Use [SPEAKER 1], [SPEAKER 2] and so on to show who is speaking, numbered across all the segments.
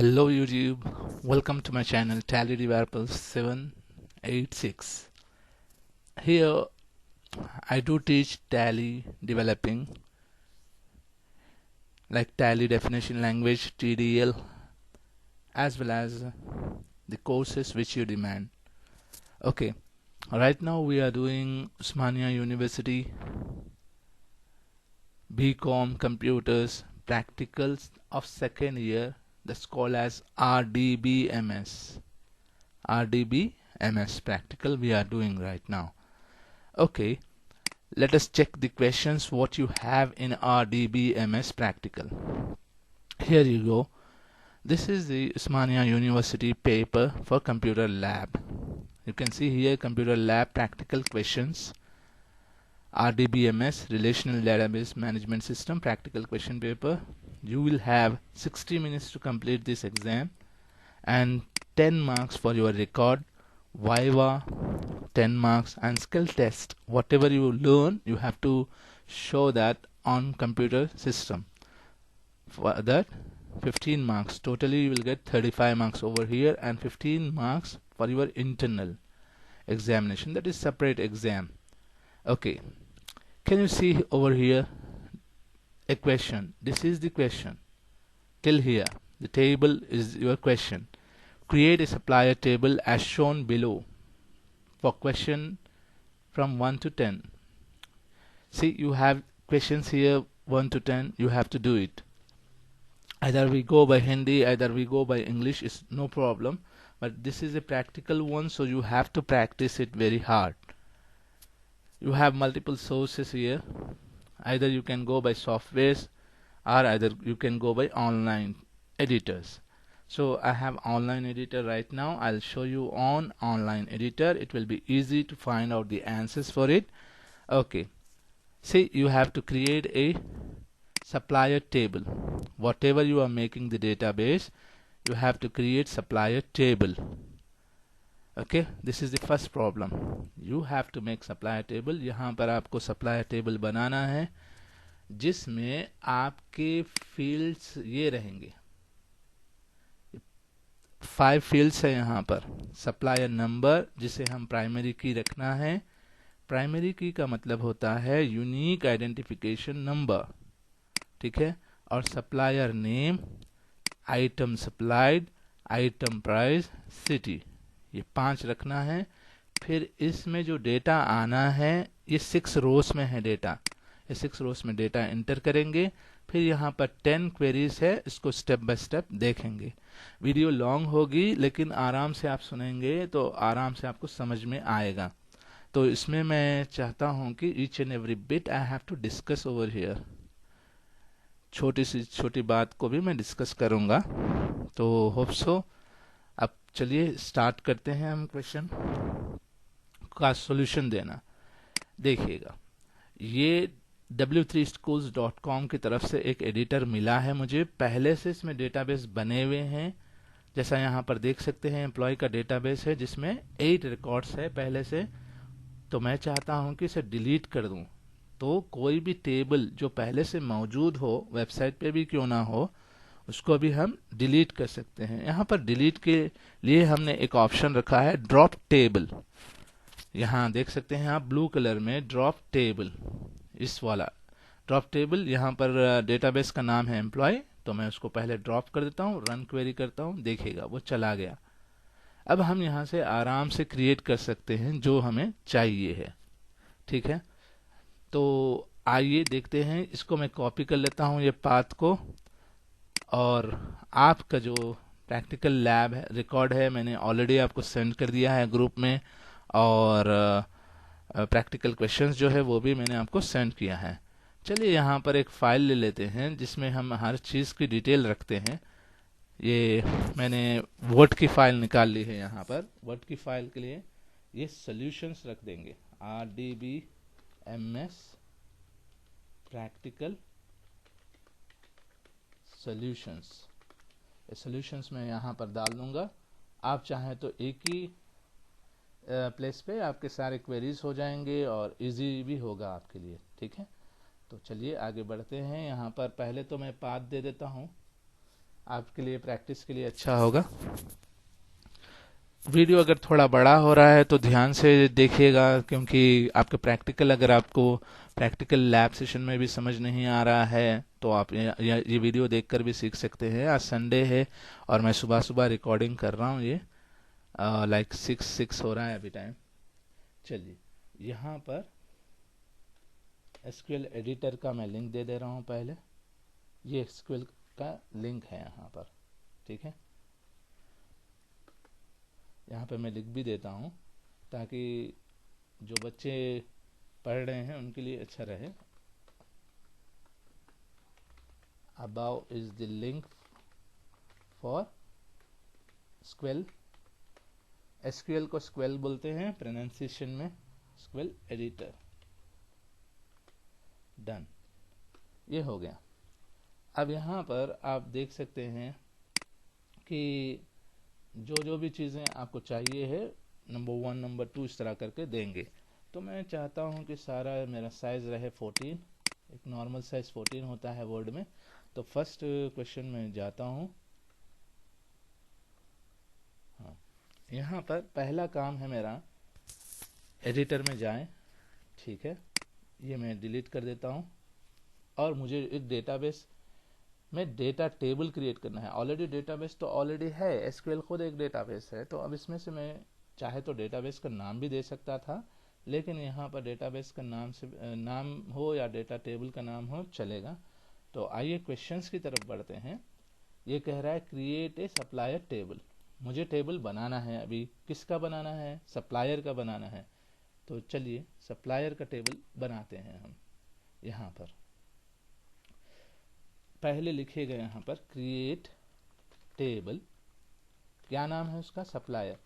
[SPEAKER 1] Hello YouTube, welcome to my channel Tally Developer 786. Here I do teach Tally developing like Tally definition language TDL as well as the courses which you demand. Okay, right now we are doing Osmania University BCom Computers Practicals of second year, that's called as RDBMS. RDBMS practical we are doing right now. Okay, let us check the questions what you have in RDBMS practical. Here you go. This is the Osmania University paper for computer lab. You can see here computer lab practical questions. RDBMS Relational Database Management System practical question paper. You will have 60 minutes to complete this exam and 10 marks for your record, Viva 10 marks, and skill test. Whatever you learn you have to show that on computer system. For that 15 marks, totally you will get 35 marks over here and 15 marks for your internal examination, that is separate exam. Okay, can you see over here a question? This is the question till here. The table is your question. Create a supplier table as shown below for question from 1 to 10. See, you have questions here 1 to 10. You have to do it. Either we go by Hindi, either we go by English, is no problem. But this is a practical one, so you have to practice it very hard. You have multiple sources here. Either you can go by softwares or either you can go by online editors. So I have online editor right now. I'll show you on online editor. It will be easy to find out the answers for it. Okay, see, you have to create a supplier table. Whatever you are making the database, you have to create supplier table. Okay, this is the first problem. You have to make supplier table. यहाँ पर आपको supplier table बनाना है जिसमें आपके fields ये रहेंगे. 5 fields है यहाँ पर. supplier number जिसे हम primary key रखना है. primary key का मतलब होता है unique identification number, ठीक है. और supplier name, item supplied, item price, city, ये 5 रखना है. फिर इसमें जो डेटा आना है ये 6 रोज में है डेटा. ये 6 रोज में डेटा एंटर करेंगे. फिर यहाँ पर 10 क्वेरीज है, इसको स्टेप बाय स्टेप देखेंगे. वीडियो लॉन्ग होगी लेकिन आराम से आप सुनेंगे तो आराम से आपको समझ में आएगा. तो इसमें मैं चाहता हूँ कि each and every bit I have to discuss over here. छोटी सी छोटी बात को भी मैं डिस्कस करूँगा. तो होप सो. अब चलिए स्टार्ट करते हैं हम क्वेश्चन का सॉल्यूशन देना. देखिएगा, ये w3schools.com की तरफ से एक एडिटर मिला है मुझे. पहले से इसमें डेटाबेस बने हुए हैं. जैसा यहाँ पर देख सकते हैं एम्प्लॉय का डेटाबेस है जिसमें 8 रिकॉर्ड्स है पहले से. तो मैं चाहता हूँ कि इसे डिलीट कर दूँ. तो कोई भी टेबल जो पहले से मौजूद हो, वेबसाइट पे भी क्यों ना हो, उसको भी हम डिलीट कर सकते हैं. यहाँ पर डिलीट के लिए हमने एक ऑप्शन रखा है ड्रॉप टेबल. यहाँ देख सकते हैं आप ब्लू कलर में ड्रॉप टेबल, इस वाला ड्रॉप टेबल. यहाँ पर डेटाबेस का नाम है एम्प्लॉय. तो मैं उसको पहले ड्रॉप कर देता हूँ, रन क्वेरी करता हूँ, देखिएगा वो चला गया. अब हम यहाँ से आराम से क्रिएट कर सकते हैं जो हमें चाहिए है, ठीक है. तो आइए देखते हैं. इसको मैं कॉपी कर लेता हूँ ये पाथ को. और आपका जो प्रैक्टिकल लैब है रिकॉर्ड है मैंने ऑलरेडी आपको सेंड कर दिया है ग्रुप में. और प्रैक्टिकल क्वेश्चंस जो है वो भी मैंने आपको सेंड किया है. चलिए यहाँ पर एक फाइल ले लेते हैं जिसमें हम हर चीज़ की डिटेल रखते हैं. ये मैंने वर्ड की फाइल निकाल ली है. यहाँ पर वर्ड की फाइल के लिए ये सॉल्यूशंस रख देंगे. RDBMS practical solutions. सॉल्यूशंस में यहाँ पर डाल दूंगा. आप चाहें तो एक ही प्लेस पे आपके सारे क्वेरीज हो जाएंगे और इजी भी होगा आपके लिए, ठीक है. तो चलिए आगे बढ़ते हैं. यहाँ पर पहले तो मैं पाथ दे देता हूँ. आपके लिए प्रैक्टिस के लिए अच्छा होगा। वीडियो अगर थोड़ा बड़ा हो रहा है तो ध्यान से देखिएगा, क्योंकि आपके प्रैक्टिकल, अगर आपको प्रैक्टिकल लैब सेशन में भी समझ नहीं आ रहा है तो आप ये वीडियो देखकर भी सीख सकते हैं। आज संडे है और मैं सुबह सुबह रिकॉर्डिंग कर रहा हूँ, ये लाइक 6 हो रहा है अभी टाइम। चलिए, यहाँ पर एसक्यूएल एडिटर का मैं लिंक दे रहा हूँ। पहले ये एसक्यूएल का लिंक है यहाँ पर, ठीक है। यहाँ पे मैं लिख भी देता हूँ ताकि जो बच्चे पढ़ रहे हैं उनके लिए अच्छा रहे। above is the link for SQL। SQL को SQL बोलते हैं प्रोनाउंसिएशन में, SQL एडिटर। डन, ये हो गया। अब यहाँ पर आप देख सकते हैं कि जो भी चीज़ें आपको चाहिए है, नंबर 1 नंबर 2 इस तरह करके देंगे। तो मैं चाहता हूँ कि सारा मेरा साइज रहे 14, एक नॉर्मल साइज 14 होता है वर्ड में। तो फर्स्ट क्वेश्चन में जाता हूँ। हाँ, यहाँ पर पहला काम है मेरा, एडिटर में जाएं, ठीक है। ये मैं डिलीट कर देता हूँ और मुझे एक डेटाबेस में डेटा टेबल क्रिएट करना है। ऑलरेडी डेटाबेस तो ऑलरेडी है, एसक्यूएल खुद एक डेटाबेस है। तो अब इसमें से मैं चाहे तो डेटाबेस का नाम भी दे सकता था, लेकिन यहाँ पर डेटाबेस का नाम से नाम हो या डेटा टेबल का नाम हो चलेगा। तो आइए क्वेश्चंस की तरफ बढ़ते हैं। ये कह रहा है क्रिएट ए सप्लायर टेबल। मुझे टेबल बनाना है। अभी किसका बनाना है? सप्लायर का बनाना है। तो चलिए सप्लायर का टेबल बनाते हैं हम। यहाँ पर पहले लिखिएगा यहाँ पर क्रिएट टेबल, क्या नाम है उसका? सप्लायर।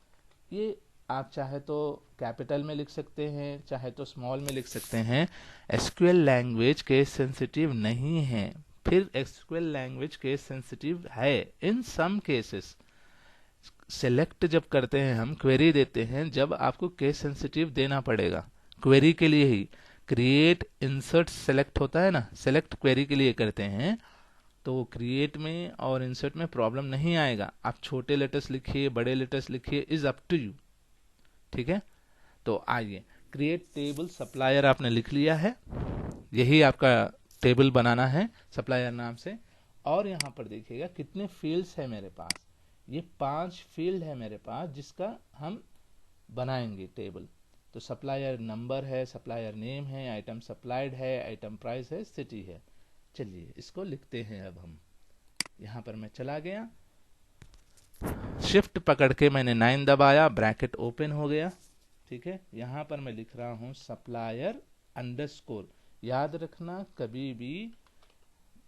[SPEAKER 1] ये आप चाहे तो कैपिटल में लिख सकते हैं, चाहे तो स्मॉल में लिख सकते हैं। एसक्यूएल लैंग्वेज केस सेंसिटिव नहीं है। फिर एसक्यूएल लैंग्वेज केस सेंसिटिव है इन सम केसेस। सेलेक्ट जब करते हैं हम, क्वेरी देते हैं, जब आपको केस सेंसिटिव देना पड़ेगा क्वेरी के लिए ही। क्रिएट इंसर्ट सेलेक्ट होता है ना, सेलेक्ट क्वेरी के लिए करते हैं, तो क्रिएट में और इंसर्ट में प्रॉब्लम नहीं आएगा। आप छोटे लेटर्स लिखिए, बड़े लेटर्स लिखिए, इज अप टू यू, ठीक है। तो आइए, क्रिएट टेबल सप्लायर आपने लिख लिया है। यही आपका टेबल बनाना है सप्लायर नाम से। और यहाँ पर देखिएगा कितने फील्ड्स है मेरे पास। ये 5 फील्ड है मेरे पास जिसका हम बनाएंगे टेबल। तो सप्लायर नंबर है, सप्लायर नेम है, आइटम सप्लाइड है, आइटम प्राइस है, सिटी है। चलिए इसको लिखते हैं अब हम। यहाँ पर मैं चला गया, शिफ्ट पकड़ के मैंने 9 दबाया, ब्रैकेट ओपन हो गया, ठीक है। यहाँ पर मैं लिख रहा हूँ सप्लायर अंडरस्कोर। याद रखना, कभी भी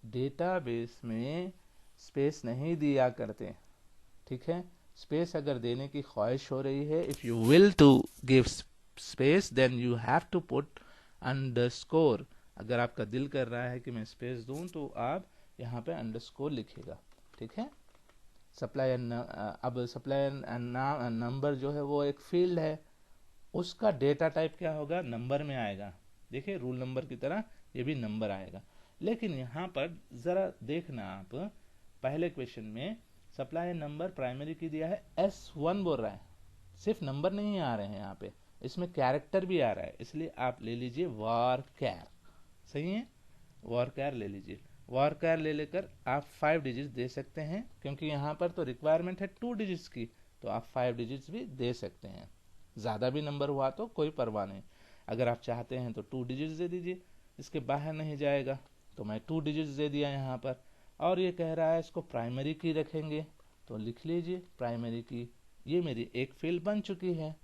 [SPEAKER 1] डेटाबेस में स्पेस नहीं दिया करते, ठीक है। स्पेस अगर देने की ख्वाहिश हो रही है, if you will to give space then you have to put underscore. अगर आपका दिल कर रहा है कि मैं स्पेस दूं तो आप यहाँ पे अंडरस्कोर लिखेगा, ठीक है। सप्लायर अब सप्लायर नंबर जो है वो एक फील्ड है, उसका डेटा टाइप क्या होगा? नंबर में आएगा। देखिए रूल नंबर की तरह ये भी नंबर आएगा। लेकिन यहाँ पर जरा देखना आप, पहले क्वेश्चन में सप्लायर नंबर प्राइमरी की दिया है, S1 बोल रहा है, सिर्फ नंबर नहीं आ रहे हैं यहाँ पे, इसमें कैरेक्टर भी आ रहा है। इसलिए आप ले लीजिए varchar, सही है, varchar ले लीजिए। varchar ले लेकर आप 5 डिजिट्स दे सकते हैं, क्योंकि यहाँ पर तो रिक्वायरमेंट है 2 डिजिट्स की, तो आप 5 डिजिट्स भी दे सकते हैं। ज़्यादा भी नंबर हुआ तो कोई परवाह नहीं। अगर आप चाहते हैं तो 2 डिजिट्स दे दीजिए, इसके बाहर नहीं जाएगा। तो मैं 2 डिजिट्स दे दिया यहाँ पर। और ये कह रहा है इसको प्राइमरी की रखेंगे, तो लिख लीजिए प्राइमरी की। ये मेरी एक फील्ड बन चुकी है,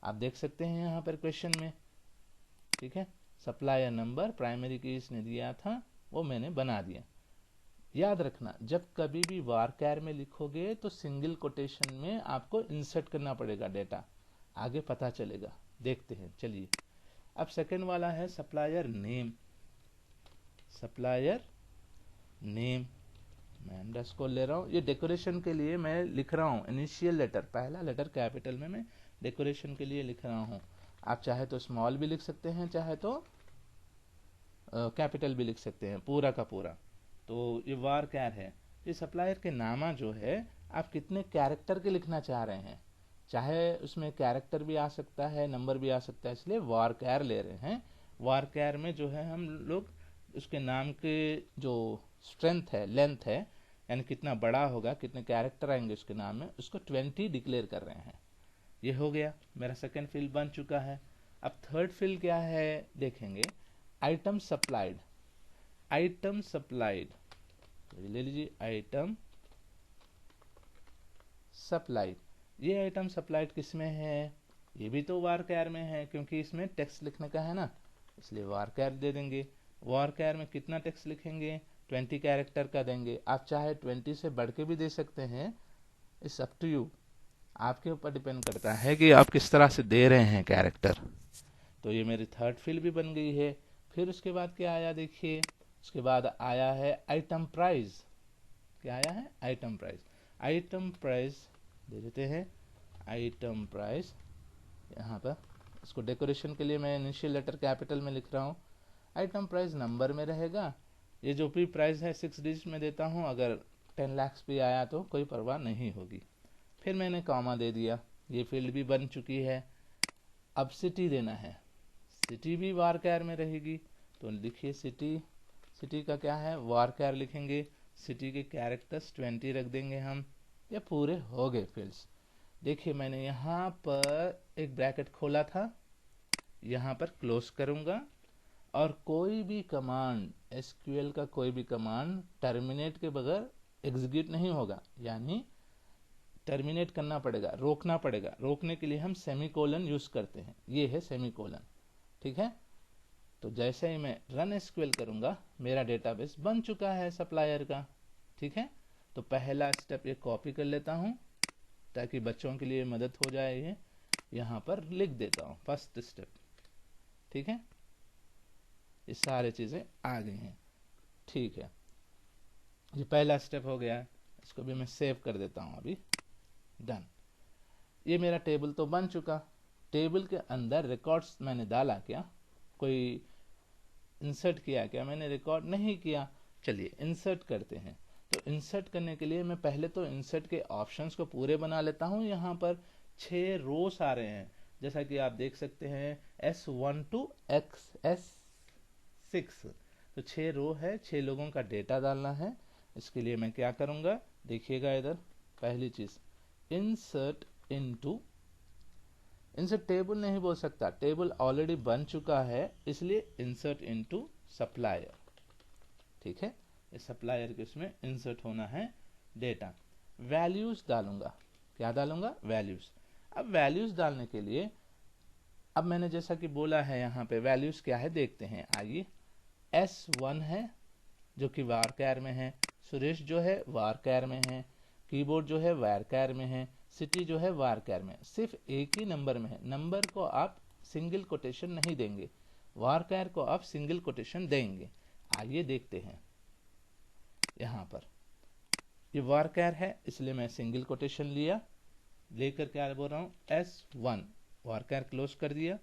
[SPEAKER 1] आप देख सकते हैं यहाँ पर क्वेश्चन में, ठीक है। सप्लायर नंबर प्राइमरी की इसने दिया था, वो मैंने बना दिया। याद रखना, जब कभी भी varchar में लिखोगे तो सिंगल कोटेशन में आपको इंसर्ट करना पड़ेगा डेटा, आगे पता चलेगा। देखते हैं, चलिए। अब सेकंड वाला है सप्लायर नेम। सप्लायर नेम मैं अंडरस्कोर ले रहा हूँ। ये डेकोरेशन के लिए मैं लिख रहा हूँ, इनिशियल लेटर, पहला लेटर कैपिटल में मैं डेकोरेशन के लिए लिख रहा हूँ। आप चाहे तो स्मॉल भी लिख सकते हैं, चाहे तो कैपिटल भी लिख सकते हैं, पूरा का पूरा। तो ये varchar है, ये सप्लायर के नामा जो है आप कितने कैरेक्टर के लिखना चाह रहे हैं, चाहे उसमें कैरेक्टर भी आ सकता है, नंबर भी आ सकता है, इसलिए varchar ले रहे हैं। varchar में जो है हम लोग उसके नाम के जो स्ट्रेंथ है, लेंथ है, यानी कितना बड़ा होगा, कितने कैरेक्टर आएंगे उसके नाम में, उसको 20 डिक्लेयर कर रहे हैं। ये हो गया, मेरा सेकेंड फील्ड बन चुका है। अब थर्ड फील्ड क्या है देखेंगे, आइटम सप्लाइड। आइटम सप्लाइड ले लीजिए, आइटम सप्लाइड। ये आइटम सप्लाइड किस में है, ये भी तो varchar में है, क्योंकि इसमें टेक्स्ट लिखने का है ना, इसलिए varchar दे देंगे। varchar में कितना टेक्स्ट लिखेंगे, 20 कैरेक्टर का देंगे। आप चाहे 20 से बढ़ के भी दे सकते हैं, इट्स अप टू यू, आपके ऊपर डिपेंड करता है कि आप किस तरह से दे रहे हैं कैरेक्टर। तो ये मेरी थर्ड फील्ड भी बन गई है। फिर उसके बाद क्या आया देखिए, उसके बाद आया है आइटम प्राइस। क्या आया है, आइटम प्राइस। आइटम प्राइस दे देते हैं, आइटम प्राइस यहाँ पर। इसको डेकोरेशन के लिए मैं इनिशियल लेटर कैपिटल में लिख रहा हूँ। आइटम प्राइस नंबर में रहेगा, ये जो भी प्राइस है 6 डिजिट में देता हूँ, अगर 10 लाख भी आया तो कोई परवाह नहीं होगी। फिर मैंने कॉमा दे दिया, ये फील्ड भी बन चुकी है। अब सिटी देना है, सिटी भी varchar में रहेगी, तो लिखिए सिटी। सिटी का क्या है, varchar लिखेंगे, सिटी के कैरेक्टर्स 20 रख देंगे हम। ये पूरे हो गए फील्ड्स। देखिए मैंने यहाँ पर एक ब्रैकेट खोला था, यहाँ पर क्लोज करूंगा, और कोई भी कमांड, एसक्यूएल का कोई भी कमांड टर्मिनेट के बगैर एग्जीक्यूट नहीं होगा, यानी टर्मिनेट करना पड़ेगा, रोकना पड़ेगा। रोकने के लिए हम सेमीकोलन यूज करते हैं, ये है सेमीकोलन, ठीक है। तो जैसे ही मैं रन एसक्यूएल करूंगा, मेरा डेटाबेस बन चुका है सप्लायर का, ठीक है। तो पहला स्टेप ये कॉपी कर लेता हूं ताकि बच्चों के लिए मदद हो जाए। ये यहाँ पर लिख देता हूँ फर्स्ट स्टेप, ठीक है। ये सारी चीजें आ गई हैं, ठीक है। ये पहला स्टेप हो गया, इसको भी मैं सेव कर देता हूँ अभी, डन। ये मेरा टेबल तो बन चुका। टेबल के अंदर रिकॉर्ड्स मैंने डाला क्या, कोई इंसर्ट किया क्या, मैंने रिकॉर्ड नहीं किया। चलिए इंसर्ट करते हैं। तो इंसर्ट करने के लिए मैं पहले तो इंसर्ट के ऑप्शंस को पूरे बना लेता हूँ। यहाँ पर 6 रोस आ रहे हैं, जैसा कि आप देख सकते हैं S1 to S6। तो 6 रो है, 6 लोगों का डेटा डालना है। इसके लिए मैं क्या करूंगा, देखिएगा इधर, पहली चीज इंसर्ट इनटू, इंसर्ट टेबल नहीं बोल सकता, टेबल ऑलरेडी बन चुका है, इसलिए इंसर्ट इनटू सप्लायर, ठीक है। इस सप्लायर के उसमें इंसर्ट होना है डेटा। वैल्यूज डालूंगा, क्या डालूंगा, वैल्यूज। अब वैल्यूज डालने के लिए, अब मैंने जैसा कि बोला है यहाँ पे वैल्यूज क्या है देखते हैं, आइए। S1 है जो कि varchar में है, सुरेश जो है varchar में है, कीबोर्ड जो है varchar में है, सिटी जो है varchar में। सिर्फ एक ही नंबर में है, नंबर को आप सिंगल कोटेशन नहीं देंगे, varchar को आप सिंगल कोटेशन देंगे। आइए देखते हैं, यहाँ पर ये varchar है, इसलिए मैं सिंगल कोटेशन लिया, लेकर क्या बोल रहा हूँ, S1, varchar क्लोज कर दिया।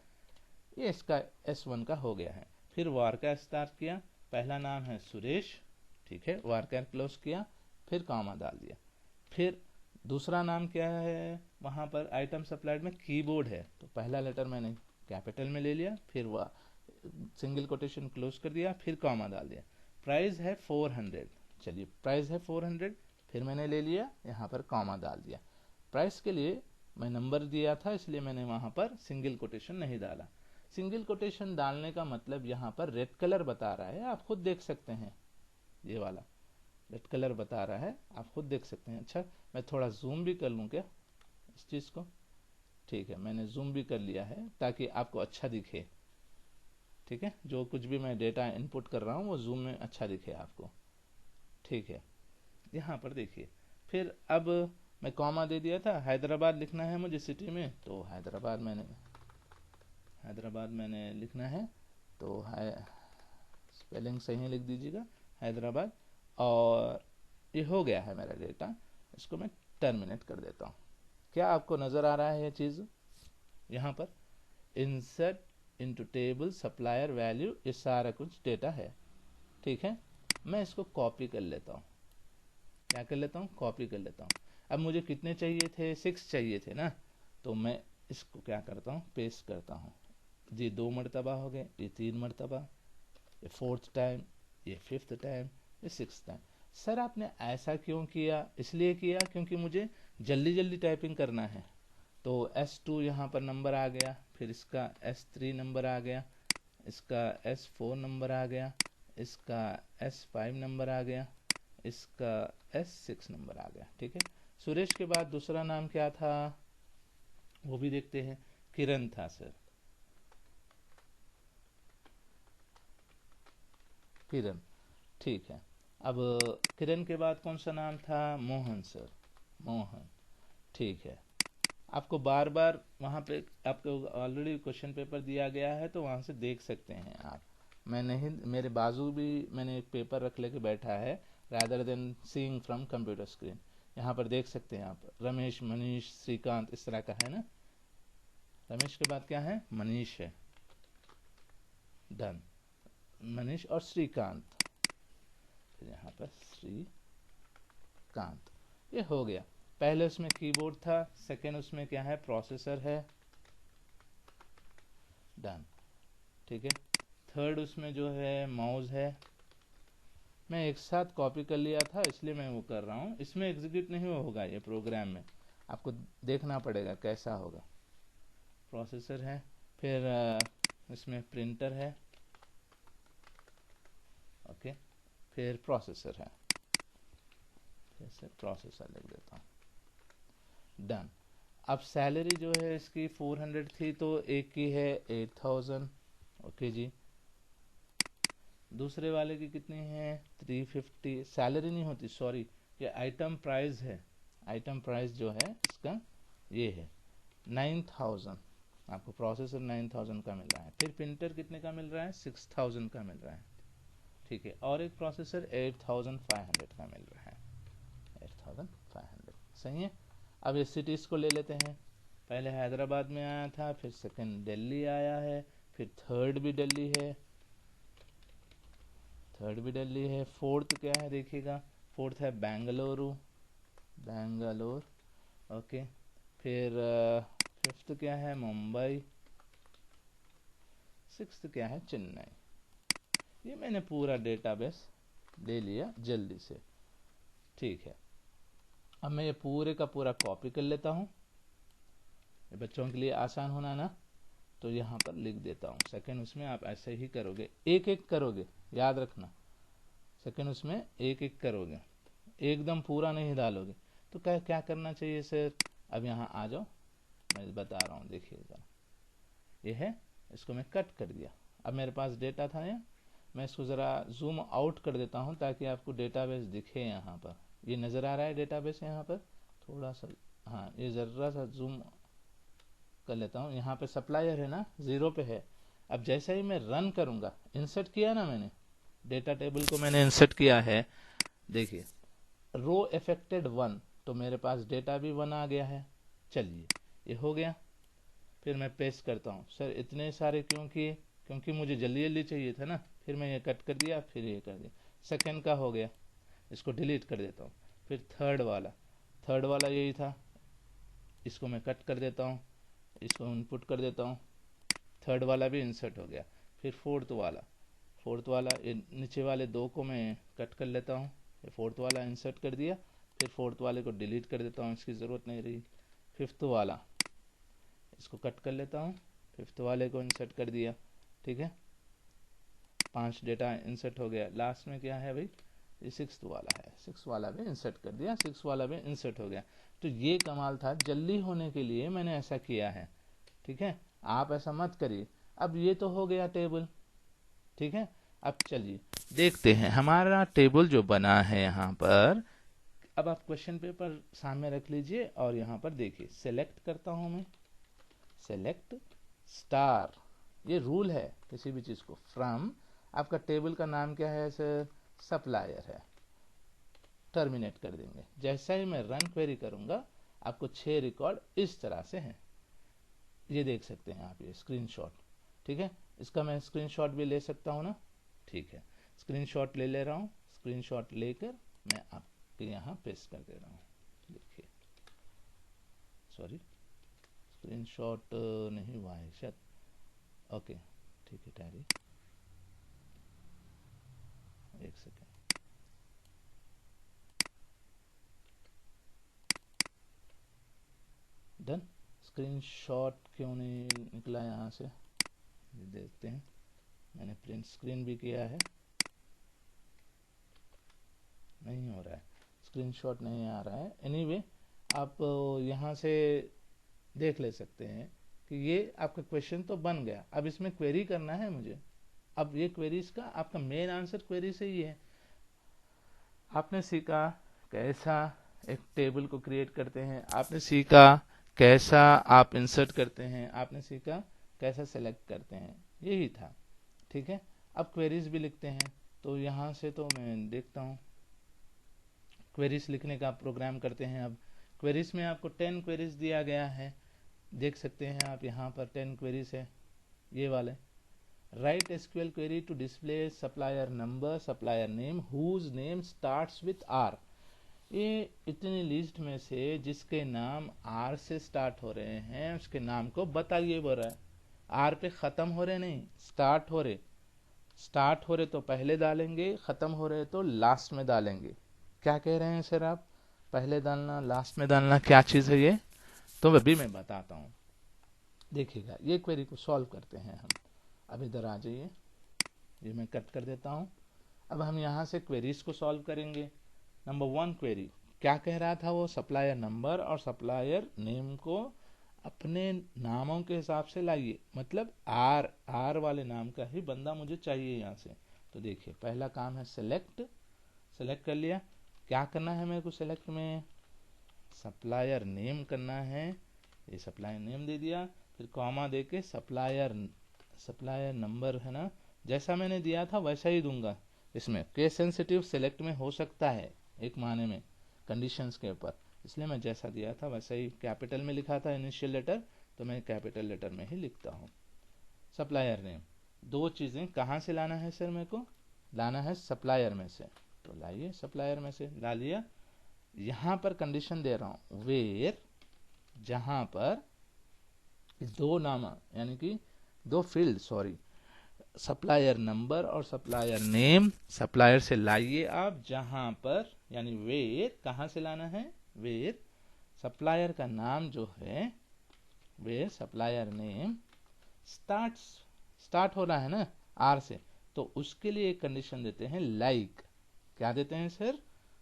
[SPEAKER 1] ये इसका S1 का हो गया है। फिर varchar स्टार्ट किया, पहला नाम है सुरेश, ठीक है, varchar क्लोज किया, फिर कॉमा डाल दिया। फिर दूसरा नाम क्या है, वहां पर आइटम सप्लाइड में कीबोर्ड है, तो पहला लेटर मैंने कैपिटल में ले लिया, फिर वह सिंगल कोटेशन क्लोज कर दिया, फिर कॉमा डाल दिया। प्राइस है 400, चलिए प्राइस है 400, फिर मैंने ले लिया, यहाँ पर कॉमा डाल दिया। प्राइस के लिए मैं नंबर दिया था, इसलिए मैंने वहां पर सिंगल कोटेशन नहीं डाला। सिंगल कोटेशन डालने का मतलब यहाँ पर रेड कलर बता रहा है, आप खुद देख सकते हैं, ये वाला रेड कलर बता रहा है, आप खुद देख सकते हैं। अच्छा, मैं थोड़ा जूम भी कर लूँ क्या इस चीज को, ठीक है, मैंने जूम भी कर लिया है ताकि आपको अच्छा दिखे, ठीक है। जो कुछ भी मैं डेटा इनपुट कर रहा हूँ वो जूम में अच्छा दिखे आपको, ठीक है। यहाँ पर देखिए, फिर अब मैं कॉमा दे दिया था, हैदराबाद लिखना है मुझे सिटी में, तो हैदराबाद मैंने लिखना है, तो है स्पेलिंग सही लिख दीजिएगा, हैदराबाद। और ये हो गया है मेरा डेटा, इसको मैं टर्मिनेट कर देता हूँ। क्या आपको नजर आ रहा है ये चीज, यहाँ पर insert into table supplier value, ये सारा कुछ डेटा है, ठीक है। मैं इसको कॉपी कर लेता हूँ, क्या कर लेता हूँ, कॉपी कर लेता हूँ। अब मुझे कितने चाहिए थे, 6 चाहिए थे ना, तो मैं इसको क्या करता हूँ, पेस्ट करता हूँ। ये 2 मरतबा हो गए, ये 3 मरतबा, ये 4th टाइम, ये 5th टाइम, ये 6th टाइम। सर आपने ऐसा क्यों किया, इसलिए किया क्योंकि मुझे जल्दी जल्दी टाइपिंग करना है। तो S2 यहाँ पर नंबर आ गया, फिर इसका S3 नंबर आ गया, इसका S4 नंबर आ गया, इसका S5 नंबर आ गया, इसका S6 नंबर आ गया। ठीक है, सुरेश के बाद दूसरा नाम क्या था वो भी देखते हैं, किरण था सर, किरण। ठीक है, अब किरण के बाद कौन सा नाम था, मोहन सर, मोहन। ठीक है, आपको बार बार वहाँ पे आपको ऑलरेडी क्वेश्चन पेपर दिया गया है तो वहाँ से देख सकते हैं आप। मैं नहीं, मेरे बाजू भी मैंने एक पेपर रख लेके बैठा है rather than seeing from computer screen. यहाँ पर देख सकते हैं आप, रमेश, मनीष, श्रीकांत, इस तरह का है ना। रमेश के बाद क्या है, मनीष है, डन, मनीष और श्रीकांत, फिर यहाँ पर श्रीकांत, ये हो गया। पहले उसमें कीबोर्ड था, सेकेंड उसमें क्या है, प्रोसेसर है, डन। ठीक है, थर्ड उसमें जो है माउस है। मैं एक साथ कॉपी कर लिया था इसलिए मैं वो कर रहा हूँ, इसमें एग्जीक्यूट नहीं होगा ये प्रोग्राम में, आपको देखना पड़ेगा कैसा होगा। प्रोसेसर है, फिर इसमें प्रिंटर है, ओके, फिर प्रोसेसर है, फिर से प्रोसेसर लिख देता हूँ, डन। अब सैलरी जो है इसकी 400 थी तो एक की है 8000, ओके जी। दूसरे वाले की कितनी है 350, सैलरी नहीं होती, सॉरी, ये आइटम प्राइस है, आइटम प्राइस जो है इसका ये है 9000, आपको प्रोसेसर 9000 का मिल रहा है। फिर प्रिंटर कितने का मिल रहा है, 6000 का मिल रहा है। ठीक है, और एक प्रोसेसर 8500 का मिल रहा है, 8500, सही है। अब ये सिटीज को ले लेते हैं, पहले हैदराबाद में आया था, फिर सेकंड दिल्ली आया है, फिर थर्ड भी दिल्ली है, थर्ड भी दिल्ली है, फोर्थ क्या है देखिएगा, फोर्थ है बेंगलुरु, बेंगलोर, ओके। फिर फिफ्थ क्या है मुंबई, सिक्स्थ क्या है चेन्नई। ये मैंने पूरा डेटाबेस ले लिया जल्दी से। ठीक है, अब मैं ये पूरे का पूरा कॉपी कर लेता हूँ, ये बच्चों के लिए आसान होना ना, तो यहाँ पर लिख देता हूँ। सेकंड उसमें आप ऐसे ही करोगे, एक एक करोगे, याद रखना, सेकंड उसमें एक एक करोगे, एकदम पूरा नहीं डालोगे। तो क्या क्या करना चाहिए सर, अब यहाँ आ जाओ, मैं बता रहा हूँ, देखिए जरा, ये है, इसको मैं कट कर दिया। अब मेरे पास डेटा था यहाँ, मैं इसको ज़रा जूम आउट कर देता हूँ ताकि आपको डेटाबेस दिखे। यहाँ पर ये नज़र आ रहा है डेटाबेस, यहाँ पर थोड़ा सा, हाँ, ये ज़रा सा जूम कर लेता हूँ। यहाँ पे सप्लायर है ना, 0 पे है। अब जैसे ही मैं रन करूँगा, इंसर्ट किया ना मैंने, डेटा टेबल को मैंने इंसर्ट किया है, देखिए रो अफेक्टेड 1, तो मेरे पास डेटा भी 1 आ गया है। चलिए ये हो गया, फिर मैं पेस्ट करता हूँ। सर इतने सारे क्यों किए, क्योंकि मुझे जल्दी जल्दी चाहिए था ना, फिर मैं ये कट कर दिया, फिर ये कर दिया। सेकंड का हो गया, इसको डिलीट कर देता हूँ। फिर थर्ड वाला यही था, इसको मैं कट कर देता हूँ, इसको इनपुट कर देता हूँ, थर्ड वाला भी इंसर्ट हो गया। फिर फोर्थ वाला ये नीचे वाले 2 को मैं कट कर लेता हूँ, ये फोर्थ वाला इंसर्ट कर दिया, फिर फोर्थ वाले को डिलीट कर देता हूँ, इसकी ज़रूरत नहीं रही। फिफ्थ वाला, इसको कट कर लेता हूँ, फिफ्थ वाले को इंसर्ट कर दिया। ठीक है, 5 डेटा इंसर्ट हो गया। लास्ट में क्या है भाई, ये सिक्स्थ वाला है, सिक्स वाला भी इंसर्ट कर दिया, सिक्स वाला भी इंसर्ट हो गया। तो ये कमाल था, जल्दी होने के लिए मैंने ऐसा किया है। ठीक है, आप ऐसा मत करिए। अब ये तो हो गया टेबल, ठीक है। अब चलिए देखते हैं हमारा टेबल जो बना है यहाँ पर। अब आप क्वेश्चन पेपर सामने रख लीजिए और यहाँ पर देखिए, सेलेक्ट करता हूँ मैं, सेलेक्ट स्टार, ये रूल है किसी भी चीज को। फ्रॉम, आपका टेबल का नाम क्या है सर, सप्लायर है, टर्मिनेट कर देंगे। जैसा ही मैं रन क्वेरी करूंगा, आपको 6 रिकॉर्ड इस तरह से हैं, ये देख सकते हैं आप, ये स्क्रीनशॉट। ठीक है, इसका मैं स्क्रीनशॉट भी ले सकता हूँ ना, ठीक है, स्क्रीनशॉट ले रहा हूँ। स्क्रीनशॉट लेकर मैं आप कि यहाँ पेस्ट कर दे रहा हूँ। देखिए, सॉरी स्क्रीनशॉट नहीं हुआ है शायद। ओके ठीक है टैरी, एक सेकेंड। डन। स्क्रीनशॉट क्यों नहीं निकला यहाँ से, ये देखते हैं। मैंने प्रिंट स्क्रीन भी किया है, नहीं हो रहा है, स्क्रीनशॉट नहीं आ रहा है। एनीवे आप यहाँ से देख ले सकते हैं कि ये आपका क्वेश्चन तो बन गया। अब इसमें क्वेरी करना है मुझे। अब ये क्वेरीज का आपका मेन आंसर क्वेरी से ही है। आपने सीखा कैसा एक टेबल को क्रिएट करते हैं, आपने सीखा कैसा आप इंसर्ट करते हैं, आपने सीखा कैसा सेलेक्ट करते हैं, यही था। ठीक है, अब क्वेरीज भी लिखते हैं। तो यहाँ से तो मैं देखता हूँ, क्वेरीज लिखने का प्रोग्राम करते हैं। अब क्वेरीज में आपको 10 क्वेरीज दिया गया है, देख सकते हैं आप यहाँ पर 10 क्वेरीज है ये वाले। Write SQL query to display supplier number, supplier name whose name starts with R. ये इतनी लिस्ट में से जिसके नाम आर से स्टार्ट हो रहे हैं उसके नाम को बताइए बोल रहा है। आर पे खत्म हो रहे नहीं, स्टार्ट हो रहे। स्टार्ट हो रहे तो पहले डालेंगे, खत्म हो रहे तो लास्ट में डालेंगे। क्या कह रहे हैं सर आप, पहले डालना लास्ट में डालना, क्या चीज है ये? तो अभी मैं बताता हूँ, देखिएगा। ये क्वेरी को सॉल्व करते हैं हम। अब इधर आ जाइए, ये मैं कट कर देता हूँ। अब हम यहाँ से क्वेरीज को सॉल्व करेंगे। नंबर 1 क्वेरी क्या कह रहा था वो, सप्लायर नंबर और सप्लायर नेम को अपने नामों के हिसाब से लाइए। मतलब आर वाले नाम का ही बंदा मुझे चाहिए यहाँ से। तो देखिए पहला काम है सेलेक्ट कर लिया। क्या करना है मेरे को सेलेक्ट में, सप्लायर नेम करना है। ये सप्लायर नेम दे दिया, फिर कॉमा दे के सप्लायर नंबर है ना, जैसा मैंने दिया था वैसा ही दूंगा। इसमें केस सेंसिटिव सेलेक्ट में हो सकता है एक माने में कंडीशंस के ऊपर, इसलिए मैं जैसा दिया था वैसा ही कैपिटल में लिखा था इनिशियल लेटर, तो मैं कैपिटल लेटर में ही लिखता हूँ। सप्लायर नेम, दो चीजें कहाँ से लाना है सर, मेरे को लाना है सप्लायर में से, तो लाइए सप्लायर में से ला लिया। यहां पर कंडीशन दे रहा हूं वेयर, जहां पर दो नाम यानी कि दो फील्ड, सॉरी, सप्लायर नंबर और सप्लायर नेम सप्लायर से लाइए आप, जहां पर यानी वेयर कहां से लाना है, वेयर सप्लायर का नाम जो है, वेयर सप्लायर नेम स्टार्ट हो रहा है ना आर से, तो उसके लिए एक कंडीशन देते हैं लाइक। क्या देते हैं सर,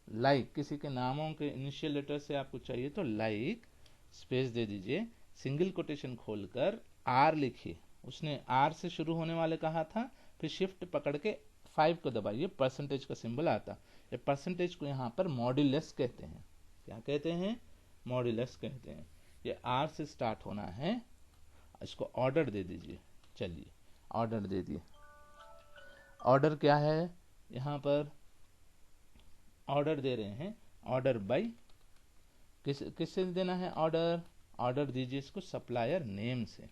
[SPEAKER 1] लाइक। किसी के नामों के इनिशियल लेटर से आपको चाहिए तो लाइक स्पेस दे दीजिए, सिंगल कोटेशन खोलकर आर लिखिए। उसने आर से शुरू होने वाले कहा था, फिर शिफ्ट पकड़ के 5 को दबाइए, परसेंटेज का सिंबल आता। ये परसेंटेज को यहाँ पर मॉड्यूलस कहते हैं। क्या कहते हैं, मॉड्यूलस कहते हैं। ये आर से स्टार्ट होना है, इसको ऑर्डर दे दीजिए। चलिए ऑर्डर दे दिए। ऑर्डर क्या है, यहाँ पर ऑर्डर दे रहे हैं, ऑर्डर बाय, किससे देना है ऑर्डर दीजिए इसको सप्लायर नेम से।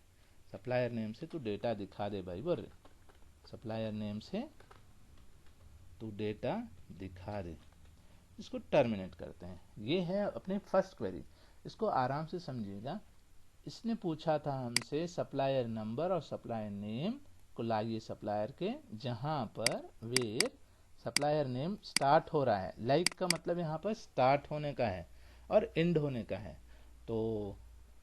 [SPEAKER 1] सप्लायर नेम से तू डेटा दिखा दे भाई, बोल सप्लायर नेम से तू डेटा दिखा दे। इसको टर्मिनेट करते हैं। ये है अपने फर्स्ट क्वेरी, इसको आराम से समझिएगा। इसने पूछा था हमसे सप्लायर नंबर और सप्लायर नेम को लाइए सप्लायर के, जहां पर वेयर सप्लायर नेम स्टार्ट हो रहा है। लाइक का मतलब यहाँ पर स्टार्ट होने का है और एंड होने का है। तो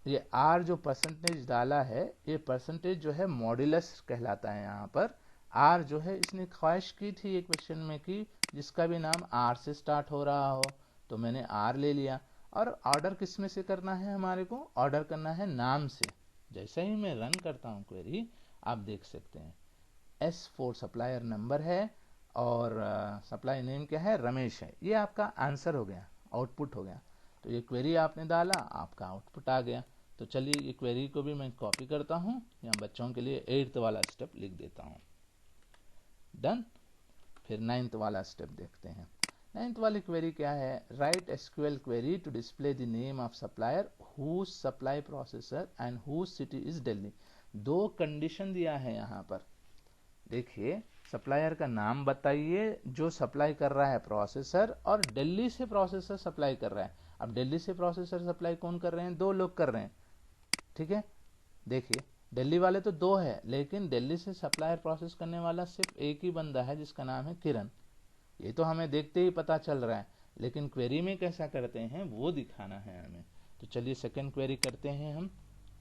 [SPEAKER 1] ये आर जो परसेंटेज डाला है, ये परसेंटेज जो है मॉड्यूलस कहलाता है। यहाँ पर आर जो है, इसने ख्वाहिश की थी एक क्वेश्चन में कि जिसका भी नाम आर से स्टार्ट हो रहा हो, तो मैंने आर ले लिया। और ऑर्डर किस में से करना है, हमारे को ऑर्डर करना है नाम से। जैसे ही मैं रन करता हूँ क्वेरी, आप देख सकते हैं S4 सप्लायर नंबर है और सप्लाई नेम क्या है, रमेश है। ये आपका आंसर हो गया, आउटपुट हो गया। तो ये क्वेरी आपने डाला, आपका आउटपुट आ गया। तो चलिए ये क्वेरी को भी मैं कॉपी करता हूँ, या बच्चों के लिए 8th वाला स्टेप लिख देता हूँ। डन। फिर 9th वाला स्टेप देखते हैं। 9th वाली क्वेरी क्या है, write SQL query to display the name of supplier whose supply processor and whose city is Delhi. दो कंडीशन दिया है यहाँ पर, देखिए सप्लायर का नाम बताइए जो सप्लाई कर रहा है प्रोसेसर, और दिल्ली से प्रोसेसर सप्लाई कर रहा है। अब दिल्ली से प्रोसेसर सप्लाई कौन कर रहे हैं? 2 लोग कर रहे हैं, ठीक है। देखिए दिल्ली वाले तो 2 है, लेकिन दिल्ली से सप्लायर प्रोसेस करने वाला सिर्फ एक ही बंदा है जिसका नाम है किरण। ये तो हमें देखते ही पता चल रहा है, लेकिन क्वेरी में कैसा करते हैं वो दिखाना है हमें। तो चलिए सेकंड क्वेरी करते हैं हम।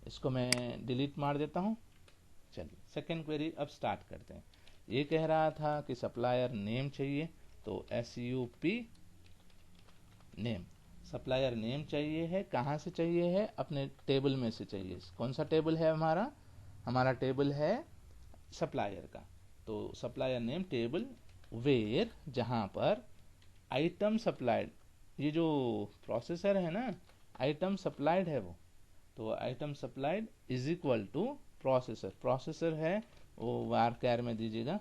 [SPEAKER 1] इसको मैं डिलीट मार देता हूँ। चलिए सेकंड क्वेरी अब स्टार्ट करते हैं। ये कह रहा था कि सप्लायर नेम चाहिए, तो SUP नेम, सप्लायर नेम चाहिए है। कहाँ से चाहिए है? अपने टेबल में से चाहिए। कौन सा टेबल है हमारा? हमारा टेबल है सप्लायर का। तो सप्लायर नेम टेबल वेयर, जहां पर आइटम सप्लाइड, ये जो प्रोसेसर है ना, आइटम सप्लाइड है वो, तो item supplied is equal two processor. Processor है वो वार कैर में दीजिएगा।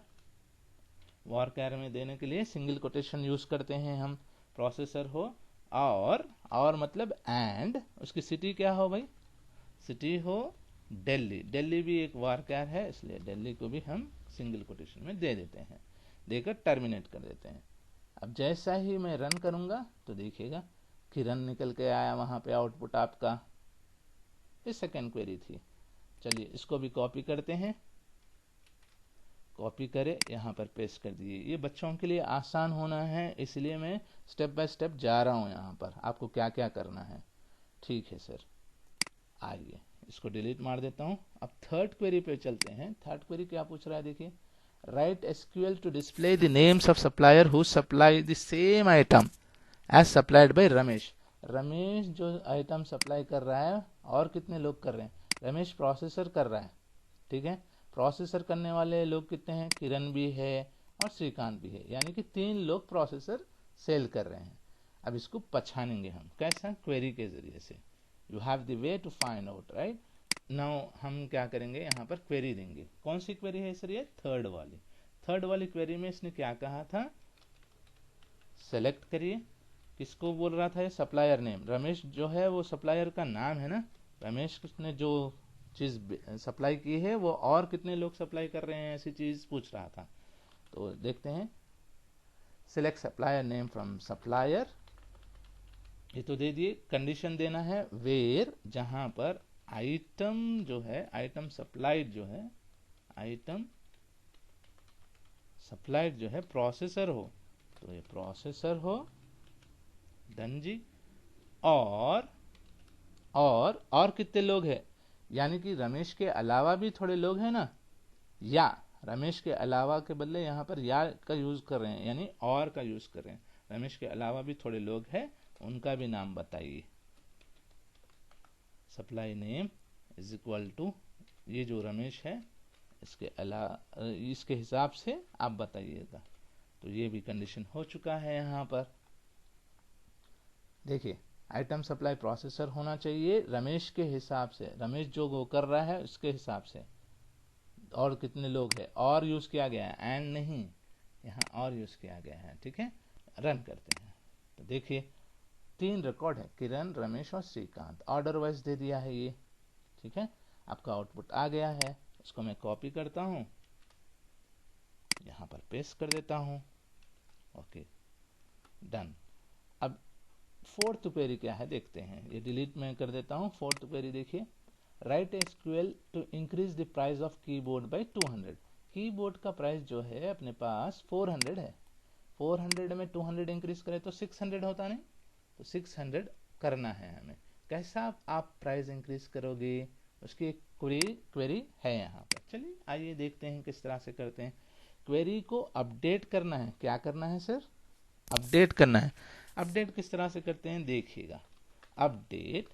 [SPEAKER 1] वार कैर में देने के लिए सिंगल कोटेशन यूज करते हैं हम। प्रोसेसर हो और मतलब एंड, उसकी सिटी क्या हो भाई? सिटी हो दिल्ली। दिल्ली भी एक वार कैर है, इसलिए दिल्ली को भी हम सिंगल कोटेशन में दे देते हैं, देकर टर्मिनेट कर देते हैं। अब जैसा ही मैं रन करूंगा तो देखिएगा किरण निकल के आया वहां पे आउटपुट आपका। ये सेकेंड क्वेरी थी। चलिए इसको भी कॉपी करते हैं। कॉपी करें, यहाँ पर पेस्ट कर दिए। ये बच्चों के लिए आसान होना है, इसलिए मैं स्टेप बाय स्टेप जा रहा हूँ यहाँ पर आपको क्या क्या करना है। ठीक है सर, आइए इसको डिलीट मार देता हूँ। अब थर्ड क्वेरी पे चलते हैं। थर्ड क्वेरी क्या पूछ रहा है? देखिए, write SQL to display the names of supplier who supply the same item as supplied by Ramesh. Ramesh जो आइटम सप्लाई कर रहा है, और कितने लोग कर रहे हैं? रमेश प्रोसेसर कर रहा है, ठीक है। प्रोसेसर करने वाले लोग कितने हैं? किरण भी है और श्रीकांत भी है, यानी कि 3 लोग प्रोसेसर सेल कर रहे हैं। अब इसको पछानेंगे हम कैसा? क्वेरी के जरिए से। You have the way to find out, right. Now हम क्या करेंगे? यहाँ पर क्वेरी देंगे। कौन सी क्वेरी है सर? ये थर्ड वाली। थर्ड वाली क्वेरी में इसने क्या कहा था? सेलेक्ट करिए। किसको बोल रहा था? ये सप्लायर नेम। रमेश जो है वो सप्लायर का नाम है ना। रमेश ने जो चीज सप्लाई की है वो और कितने लोग सप्लाई कर रहे हैं, ऐसी चीज पूछ रहा था। तो देखते हैं, select supplier name from supplier, ये तो दे दिए। कंडीशन देना है वेयर, जहां पर आइटम जो है, आइटम सप्लाइड जो है, आइटम सप्लाइड जो है प्रोसेसर हो, तो ये प्रोसेसर हो। डन जी। और कितने लोग हैं? यानी कि रमेश के अलावा भी थोड़े लोग हैं ना, या रमेश के अलावा के बदले यहाँ पर या का यूज कर रहे हैं, यानी और का यूज कर रहे हैं। रमेश के अलावा भी थोड़े लोग हैं, उनका भी नाम बताइए। Supply name is equal to ये जो रमेश है इसके अलावा, इसके हिसाब से आप बताइएगा। तो ये भी कंडीशन हो चुका है। यहाँ पर देखिए, आइटम सप्लाई प्रोसेसर होना चाहिए रमेश के हिसाब से, रमेश जो वो कर रहा है उसके हिसाब से। और कितने लोग हैं? और यूज किया गया है, एंड नहीं, यहाँ और यूज किया गया है, ठीक है। रन करते हैं तो देखिए 3 रिकॉर्ड है, किरण, रमेश और श्रीकांत। ऑर्डर वाइज दे दिया है ये, ठीक है। आपका आउटपुट आ गया है। इसको मैं कॉपी करता हूँ, यहाँ पर पेस्ट कर देता हूँ। Okay, done. अब फोर्थ क्वेरी क्या है देखते हैं। ये डिलीट मैं कर देता हूँ। फोर्थ क्वेरी देखिए, write SQL to increase the price of keyboard by 200। Keyboard का प्राइस जो है अपने पास 400 है। 400 में 200 इंक्रीज करें तो 600 होता नहीं, तो 600 करना है हमें। कैसा आप प्राइस इंक्रीज करोगे, उसकी एक क्वेरी है यहाँ पर। चलिए आइए देखते हैं किस तरह से करते हैं। क्वेरी को अपडेट करना है। क्या करना है सर? अपडेट करना है। अपडेट किस तरह से करते हैं देखिएगा। अपडेट,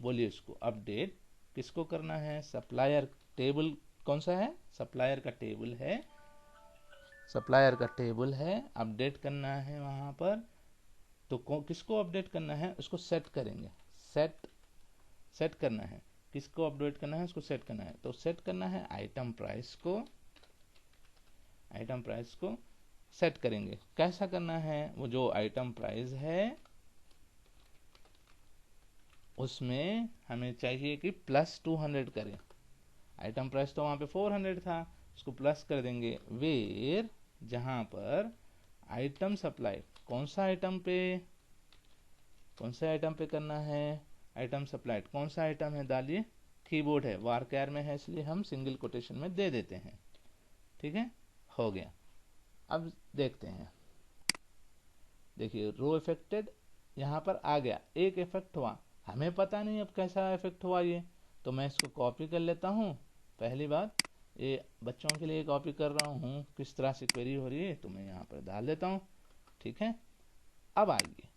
[SPEAKER 1] बोलिए उसको अपडेट किसको करना है? सप्लायर टेबल कौन सा है? सप्लायर का टेबल है, सप्लायर का टेबल है, अपडेट करना है वहां पर। तो किसको अपडेट करना है? उसको सेट करेंगे। सेट करना है। किसको अपडेट करना है? उसको सेट करना है। तो सेट करना है आइटम प्राइस को। आइटम प्राइस को सेट करेंगे। कैसा करना है? वो जो आइटम प्राइस है उसमें हमें चाहिए कि +200 करें। आइटम प्राइस तो वहां पे 400 था, उसको प्लस कर देंगे वेयर, जहां पर आइटम सप्लाई, कौन सा आइटम पे करना है, आइटम सप्लाइड, कौन सा आइटम है, डालिए कीबोर्ड है, वारकैर में है इसलिए हम सिंगल कोटेशन में दे देते हैं। ठीक है, हो गया। अब देखते हैं, देखिए रो इफेक्टेड यहाँ पर आ गया, एक इफेक्ट हुआ, हमें पता नहीं अब कैसा इफेक्ट हुआ ये, तो मैं इसको कॉपी कर लेता हूँ। पहली बात, ये बच्चों के लिए कॉपी कर रहा हूँ, किस तरह से क्वेरी हो रही है, तो मैं यहाँ पर डाल देता हूँ। ठीक है, अब आइए,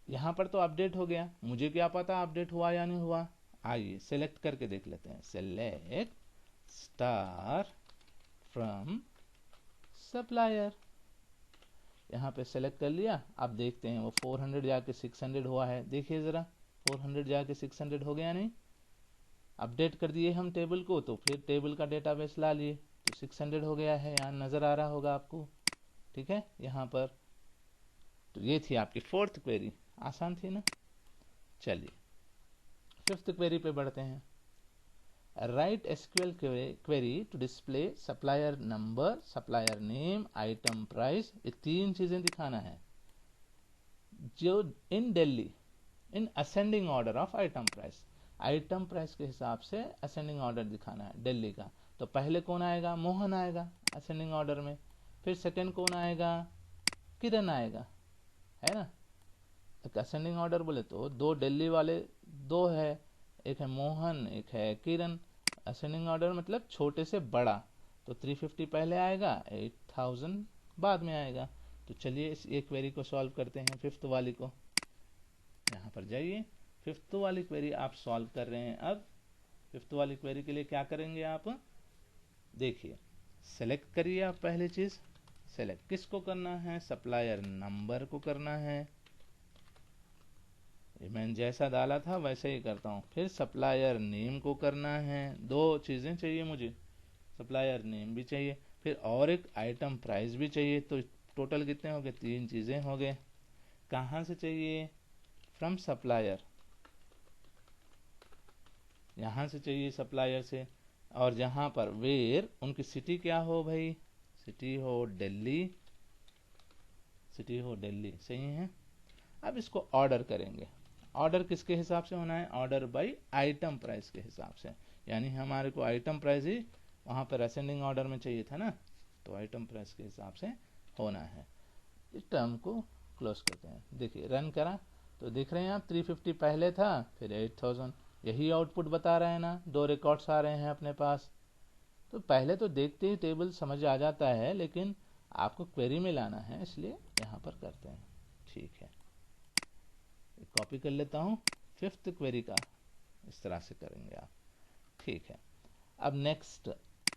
[SPEAKER 1] यहाँ पर तो अपडेट हो गया, मुझे क्या पता अपडेट हुआ या नहीं हुआ। आइए सेलेक्ट करके देख लेते हैं, सेलेक्ट स्टार फ्रॉम सप्लायर, यहाँ पे सेलेक्ट कर लिया। अब देखते हैं वो 400 जाके 600 हुआ है, देखिए जरा 400 जाके 600 हो गया नहीं। अपडेट कर दिए हम टेबल को, तो फिर टेबल का डेटाबेस ला लिए तो 600 हो गया है, यहाँ नजर आ रहा होगा आपको। ठीक है, यहाँ पर तो ये थी आपकी फोर्थ क्वेरी, आसान थी ना। चलिए फिफ्थ क्वेरी पे बढ़ते हैं। Write SQL query to display supplier number, supplier name, item price, ये तीन चीजें दिखाना है जो in Delhi in ascending order of item price, item price के हिसाब से असेंडिंग ऑर्डर दिखाना है दिल्ली का। तो पहले कौन आएगा, मोहन आएगा असेंडिंग ऑर्डर में, फिर सेकंड कौन आएगा, किरण आएगा, है ना। असेंडिंग ऑर्डर बोले तो दो दिल्ली वाले दो है, एक है मोहन एक है किरण। असेंडिंग ऑर्डर मतलब छोटे से बड़ा, तो 350 पहले आएगा, 8000 बाद में आएगा। तो चलिए इस एक क्वेरी को सॉल्व करते हैं, फिफ्थ वाली को। यहाँ पर जाइए, फिफ्थ वाली क्वेरी आप सॉल्व कर रहे हैं। अब फिफ्थ वाली क्वेरी के लिए क्या करेंगे आप, देखिए सेलेक्ट करिए आप, पहली चीज सेलेक्ट किसको करना है, सप्लायर नंबर को करना है, मैंने जैसा डाला था वैसे ही करता हूँ। फिर सप्लायर नेम को करना है, दो चीजें चाहिए मुझे, सप्लायर नेम भी चाहिए, फिर और एक आइटम प्राइस भी चाहिए। तो टोटल कितने हो गए, तीन चीजें हो गए। कहाँ से चाहिए, फ्रॉम सप्लायर, यहाँ से चाहिए सप्लायर से। और जहां पर वेयर, उनकी सिटी क्या हो भाई, सिटी हो दिल्ली, सिटी हो दिल्ली, सही है। अब इसको ऑर्डर करेंगे, ऑर्डर किसके हिसाब से होना है, ऑर्डर बाय आइटम प्राइस के हिसाब से, यानी हमारे को आइटम प्राइस ही वहां पर असेंडिंग ऑर्डर में चाहिए था ना, तो आइटम प्राइस के हिसाब से होना है। इस टर्म को क्लोज करते हैं। देखिए रन करा तो देख रहे हैं आप 350 पहले था, फिर 8000, यही आउटपुट बता रहे हैं ना, दो रिकॉर्ड्स आ रहे हैं अपने पास। तो पहले तो देखते ही टेबल समझ आ जाता है, लेकिन आपको क्वेरी में लाना है, इसलिए यहाँ पर करते हैं। ठीक है, कॉपी कर लेता हूँ, फिफ्थ क्वेरी का इस तरह से करेंगे आप। ठीक है, अब नेक्स्ट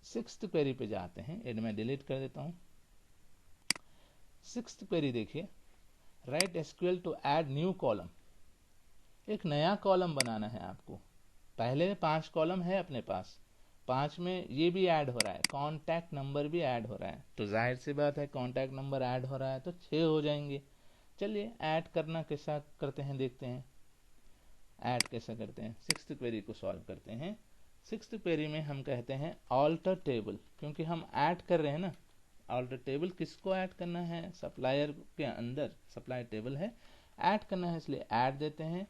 [SPEAKER 1] सिक्स्थ क्वेरी पे जाते हैं, ये मैं डिलीट कर देता हूँ। सिक्स्थ क्वेरी देखिए, write SQL to add new column, एक नया कॉलम बनाना है आपको। पहले 5 कॉलम है अपने पास, 5 में ये भी ऐड हो रहा है, कॉन्टैक्ट नंबर भी ऐड हो रहा है, तो जाहिर सी बात है कॉन्टैक्ट नंबर ऐड हो रहा है तो 6 हो जाएंगे। चलिए ऐड करना कैसा करते हैं देखते हैं, ऐड कैसा करते हैं। सिक्स्थ क्वेरी को सॉल्व करते हैं। सिक्स्थ क्वेरी में हम कहते हैं ऑल्टर टेबल, क्योंकि हम ऐड कर रहे हैं ना, ऑल्टर टेबल किसको ऐड करना है, सप्लायर के अंदर सप्लाई टेबल है, ऐड करना है, इसलिए ऐड देते हैं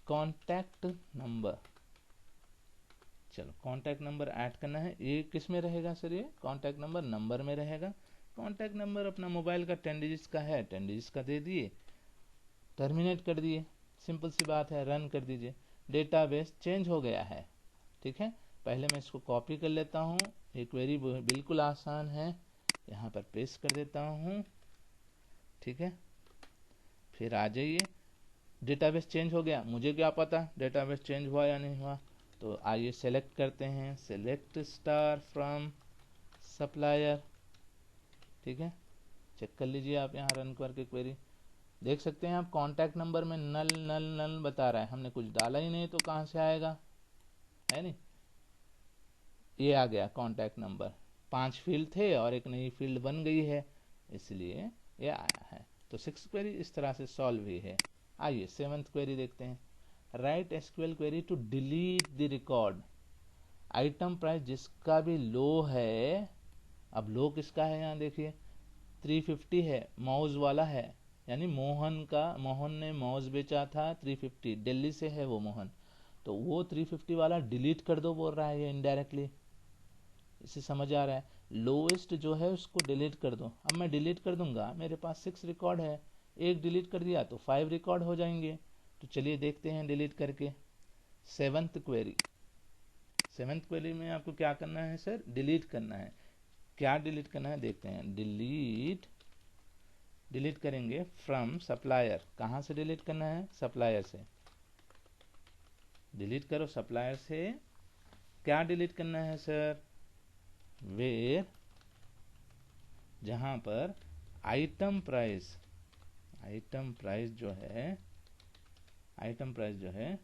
[SPEAKER 1] कॉन्टैक्ट नंबर। चलो कॉन्टैक्ट नंबर ऐड करना है, ये किस में रहेगा सर, ये कॉन्टैक्ट नंबर नंबर में रहेगा। कॉन्टैक्ट नंबर अपना मोबाइल का 10 डिजिट्स का है, 10 डिजिट्स का दे दिए, टर्मिनेट कर दिए, सिंपल सी बात है, रन कर दीजिए। डेटाबेस चेंज हो गया है। ठीक है, पहले मैं इसको कॉपी कर लेता हूँ, ये क्वेरी बिल्कुल आसान है, यहाँ पर पेस्ट कर देता हूँ। ठीक है, फिर आ जाइए, डेटाबेस चेंज हो गया, मुझे क्या पता डेटाबेस चेंज हुआ या नहीं हुआ। तो आइए सेलेक्ट करते हैं, सेलेक्ट स्टार फ्रॉम सप्लायर। ठीक है, चेक कर लीजिए आप, यहाँ रन करके क्वेरी देख सकते हैं आप, कॉन्टैक्ट नंबर में नल नल नल बता रहा है, हमने कुछ डाला ही नहीं तो कहाँ से आएगा, है नहीं। ये आ गया कॉन्टैक्ट नंबर, 5 फील्ड थे और एक नई फील्ड बन गई है, इसलिए ये आया है। तो 6th क्वेरी इस तरह से सॉल्व हुई है। आइए 7th क्वेरी देखते हैं, write SQL query to delete the record. Item price जिसका भी लो है, अब लो किसका है यहाँ देखिए 350 है, माउस वाला है, यानी मोहन ने माउस बेचा था 350, दिल्ली से है वो मोहन, तो वो 350 वाला डिलीट कर दो बोल रहा है ये इनडायरेक्टली। इसे समझ आ रहा है? लोएस्ट जो है उसको डिलीट कर दो। अब मैं डिलीट कर दूंगा, मेरे पास 6 रिकॉर्ड है, एक डिलीट कर दिया तो 5 रिकॉर्ड हो जाएंगे। तो चलिए देखते हैं डिलीट करके। सेवंथ क्वेरी में आपको क्या करना है सर? डिलीट करना है। क्या डिलीट करना है देखते हैं। डिलीट करेंगे फ्रॉम सप्लायर। कहाँ से डिलीट करना है? सप्लायर से। डिलीट करो सप्लायर से। क्या डिलीट करना है सर? वेयर, जहां पर आइटम प्राइस जो है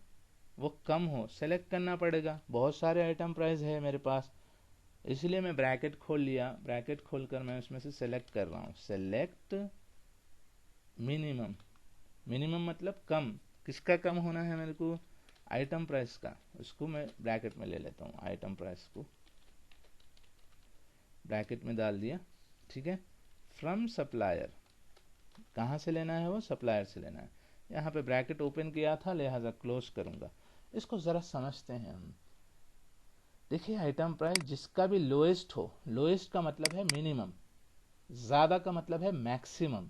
[SPEAKER 1] वो कम हो, सेलेक्ट करना पड़ेगा। बहुत सारे आइटम प्राइस है मेरे पास, इसलिए मैं ब्रैकेट खोल लिया। ब्रैकेट खोलकर मैं उसमें से सेलेक्ट कर रहा हूँ। सेलेक्ट मिनिमम मतलब कम। किसका कम होना है मेरे को? आइटम प्राइस का। उसको मैं ब्रैकेट में ले लेता हूँ, आइटम प्राइस को ब्रैकेट में डाल दिया। ठीक है। फ्रॉम सप्लायर, कहाँ से लेना है वो? सप्लायर से लेना है। यहाँ पे ब्रैकेट ओपन किया था, लिहाजा क्लोज करूंगा। इसको जरा समझते हैं हम। देखिए आइटम प्राइस जिसका भी लोएस्ट हो, लोएस्ट का मतलब है मिनिमम, ज्यादा का मतलब है मैक्सिमम,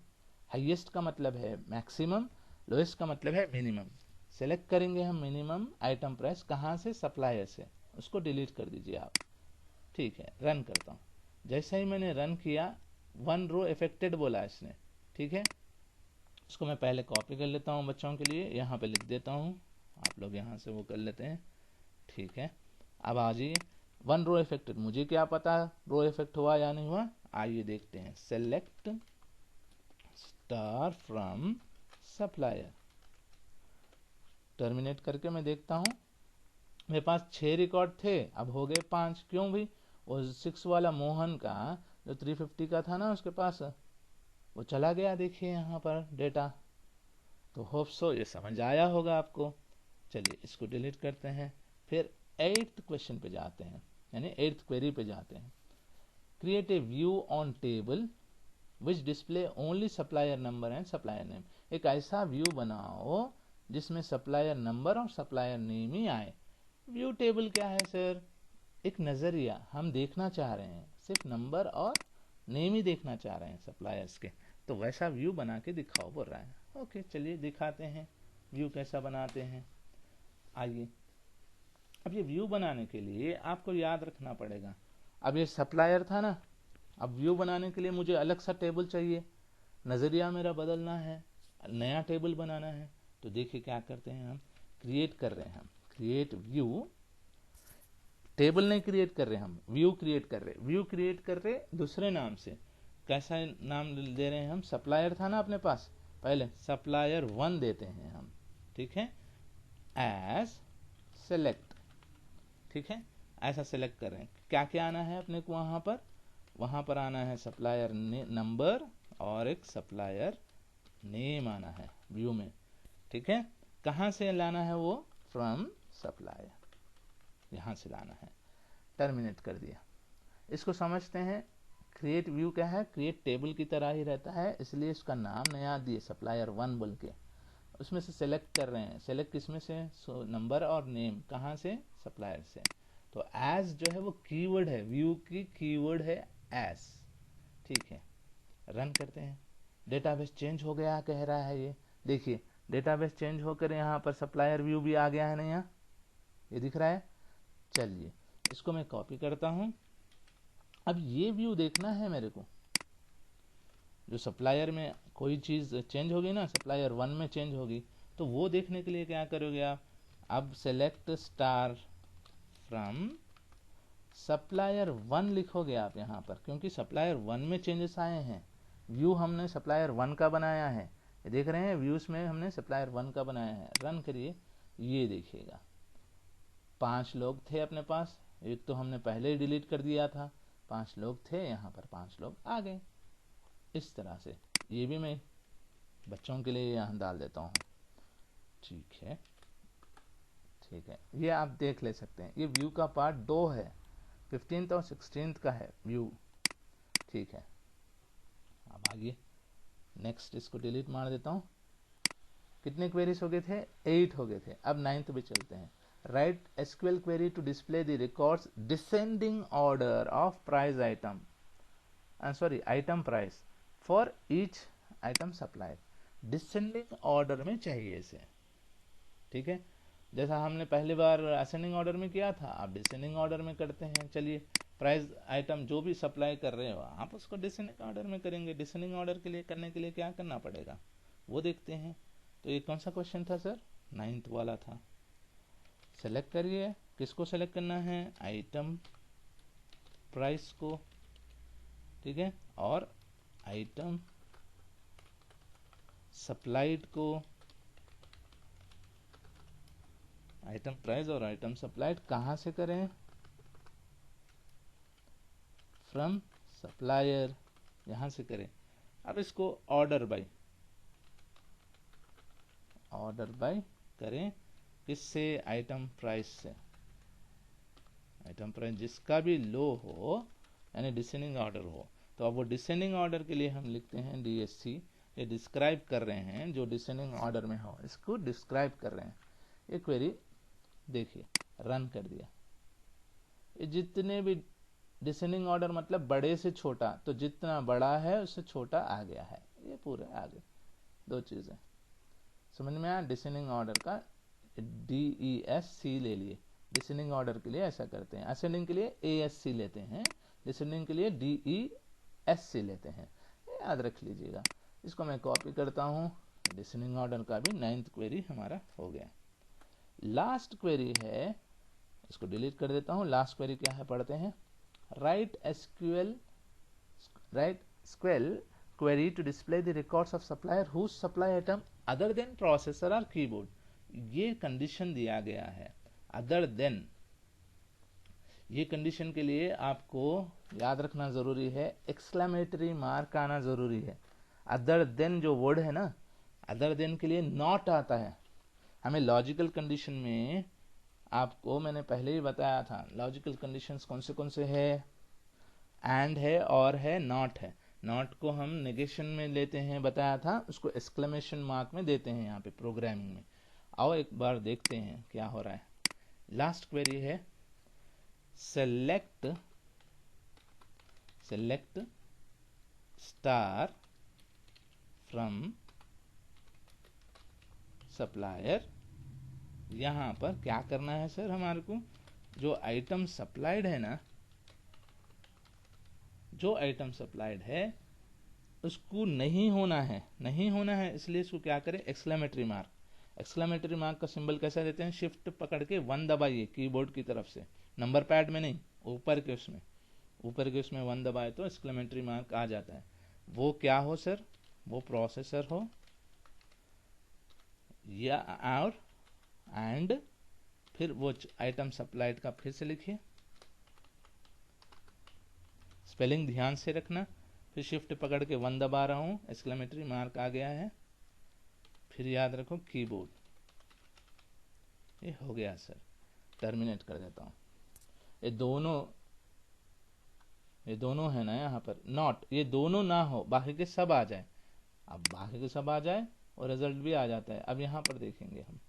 [SPEAKER 1] हाईएस्ट का मतलब है मैक्सिमम, लोएस्ट का मतलब है मिनिमम। सेलेक्ट करेंगे हम मिनिमम आइटम प्राइस। कहाँ से? सप्लायर से। उसको डिलीट कर दीजिए आप। ठीक है, रन करता हूँ। जैसे ही मैंने रन किया, 1 रो अफेक्टेड बोला इसने। ठीक है, इसको मैं पहले कॉपी कर लेता हूँ बच्चों के लिए, यहाँ पे लिख देता हूँ। आप लोग यहाँ से वो कर लेते हैं। ठीक है, अब आ जाइए। 1 रो इफेक्टेड, मुझे क्या पता रो इफेक्ट हुआ या नहीं हुआ, आइए देखते हैं। Select star from supplier, terminate करके मैं देखता हूँ। मेरे पास 6 रिकॉर्ड थे, अब हो गए 5। क्यों भाई? वो 6 वाला मोहन का जो 350 का था ना उसके पास, वो चला गया। देखिए यहाँ पर डेटा। तो होप सो ये समझ आया होगा आपको। चलिए इसको डिलीट करते हैं। फिर 8th क्वेश्चन पे जाते हैं, यानी 8th क्वेरी पे जाते हैं। Create a view on table which display only supplier number and supplier name. एक ऐसा व्यू बनाओ जिसमें सप्लायर नंबर और सप्लायर नेम ही आए। व्यू टेबल क्या है सर? एक नजरिया, हम देखना चाह रहे हैं सिर्फ नंबर और नेम ही देखना चाह रहे हैं सप्लायर्स के, तो वैसा व्यू बना के दिखाओ बोल रहा है। ओके चलिए दिखाते हैं व्यू कैसा बनाते हैं। आइए, अब ये व्यू बनाने के लिए आपको याद रखना पड़ेगा, अब ये सप्लायर था ना, अब व्यू बनाने के लिए मुझे अलग सा टेबल चाहिए, नजरिया मेरा बदलना है, नया टेबल बनाना है। तो देखिए क्या करते हैं, हम क्रिएट कर रहे हैं, हम क्रिएट व्यू, टेबल नहीं क्रिएट कर रहे, हम व्यू क्रिएट कर रहे। व्यू क्रिएट कर रहे दूसरे नाम से। कैसा नाम दे रहे हैं हम? सप्लायर था ना अपने पास, पहले सप्लायर 1 देते हैं हम। ठीक है, एज सेलेक्ट। ठीक है, ऐसा सेलेक्ट कर रहे हैं। क्या क्या आना है अपने को वहां पर आना है सप्लायर नंबर और एक सप्लायर नेम आना है व्यू में। ठीक है, कहां से लाना है वो? फ्रॉम सप्लायर, यहां से लाना है। टर्मिनेट कर दिया। इसको समझते हैं। क्रिएट व्यू क्या है? क्रिएट टेबल की तरह ही रहता है, इसलिए इसका नाम नया दिए सप्लायर 1 बोल के। उसमें से सेलेक्ट कर रहे हैं। सेलेक्ट किसमें से? नंबर और नेम। कहाँ से? सप्लायर से। तो एज जो है वो कीवर्ड है, व्यू की कीवर्ड है एज। ठीक है, रन करते हैं। डेटाबेस चेंज हो गया कह रहा है ये। देखिए डेटाबेस चेंज होकर यहाँ पर सप्लायर व्यू भी आ गया है ना, यहाँ ये दिख रहा है। चलिए इसको मैं कॉपी करता हूं। अब ये व्यू देखना है मेरे को, जो सप्लायर में कोई चीज चेंज होगी ना, सप्लायर 1 में चेंज होगी, तो वो देखने के लिए क्या करोगे आप? अब सेलेक्ट स्टार फ्रॉम सप्लायर 1 लिखोगे आप यहाँ पर, क्योंकि सप्लायर 1 में चेंजेस आए हैं। व्यू हमने सप्लायर 1 का बनाया है, ये देख रहे हैं, व्यूज में हमने सप्लायर 1 का बनाया है। रन करिए, ये देखिएगा 5 लोग थे अपने पास, एक तो हमने पहले ही डिलीट कर दिया था। 5 लोग थे, यहाँ पर 5 लोग आ गए। इस तरह से ये भी मैं बच्चों के लिए यहाँ डाल देता हूँ। ठीक है, ठीक है, ये आप देख ले सकते हैं। ये व्यू का पार्ट 2 है, 15th और 16th का है व्यू। ठीक है, अब आगे नेक्स्ट, इसको डिलीट मार देता हूँ। कितने क्वेरीज हो गए थे? 8 हो गए थे। अब 9th पे चलते हैं। Write SQL query to display the records descending order of price item, sorry item price for each item supplied. Descending order में चाहिए इसे, ठीक है, जैसा हमने पहली बार असेंडिंग ऑर्डर में किया था, आप डिसेंडिंग ऑर्डर में करते हैं। चलिए, प्राइस आइटम जो भी सप्लाई कर रहे हो आप उसको डिसेंडिंग ऑर्डर में करेंगे। डिसेंडिंग ऑर्डर के लिए करने के लिए क्या करना पड़ेगा वो देखते हैं। तो ये कौन सा क्वेश्चन था सर? 9th वाला था। सेलेक्ट करिए, किसको सेलेक्ट करना है? आइटम प्राइस को, ठीक है, और आइटम सप्लाइड को। आइटम प्राइस और आइटम सप्लाइड कहाँ से करें? फ्रॉम सप्लायर, यहां से करें। अब इसको ऑर्डर बाय करें, किससे? आइटम प्राइस से। आइटम प्राइस जिसका भी लो हो, यानी डिसेंडिंग ऑर्डर हो, तो अब वो डिसेंडिंग ऑर्डर के लिए हम लिखते हैं DSC। ये डिस्क्राइब कर रहे हैं जो डिसेंडिंग ऑर्डर में हो, इसको डिस्क्राइब कर रहे हैं। ये क्वेरी देखिए, रन कर दिया। ये जितने भी डिसेंडिंग ऑर्डर मतलब बड़े से छोटा, तो जितना बड़ा है उससे छोटा आ गया है, ये पूरे आ गए। 2 चीजें समझ में आया? डिसेंडिंग ऑर्डर का DESC ले लिए। डिसेंडिंग ऑर्डर के लिए ऐसा करते हैं, असेंडिंग के लिए ASC लेते हैं, डिसेंडिंग के लिए DESC लेते हैं। याद रख लीजिएगा। इसको मैं कॉपी करता हूँ। डिसेंडिंग ऑर्डर का भी 9th क्वेरी हमारा हो गया। लास्ट क्वेरी है, इसको डिलीट कर देता हूँ। लास्ट क्वेरी क्या है पढ़ते हैं। Right SQL query to display the records of supplier whose supply item other than processor or keyboard। ये कंडीशन दिया गया है, अदर देन। ये कंडीशन के लिए आपको याद रखना जरूरी है, एक्सक्लेमेटरी मार्क आना जरूरी है। अदर देन जो वर्ड है ना, अदर देन के लिए नॉट आता है। हमें लॉजिकल कंडीशन में, आपको मैंने पहले ही बताया था, लॉजिकल कंडीशंस कौन से है? एंड है, और है, नॉट है। नॉट को हम नेगेशन में लेते हैं, बताया था, उसको एक्सक्लेमेशन मार्क में देते हैं यहाँ पे प्रोग्रामिंग में। आओ एक बार देखते हैं क्या हो रहा है। लास्ट क्वेरी है, सेलेक्ट स्टार फ्रॉम सप्लायर। यहां पर क्या करना है सर हमारे को? जो आइटम सप्लाइड है ना, जो आइटम सप्लाइड है उसको नहीं होना है, इसलिए इसको क्या करें? Exclamatory mark. एक्सक्लेमेटरी मार्क का सिंबल कैसा देते हैं? शिफ्ट पकड़ के 1 दबाइए कीबोर्ड की तरफ से, नंबर पैड में नहीं, ऊपर के उसमें 1 दबाए तो एक्सक्लेमेटरी मार्क आ जाता है। वो क्या हो सर? वो प्रोसेसर हो या और एंड फिर वो आइटम सप्लाइड का फिर से लिखिए, स्पेलिंग ध्यान से रखना। फिर शिफ्ट पकड़ के 1 दबा रहा हूं, एक्सक्लेमेटरी मार्क आ गया है। फिर याद रखो कीबोर्ड। ये हो गया सर। टर्मिनेट कर देता हूं। ये दोनों है ना यहाँ पर, नॉट, ये दोनों ना हो, बाकी के सब आ जाए। अब बाकी के सब आ जाए और रिजल्ट भी आ जाता है। अब यहाँ पर देखेंगे, हम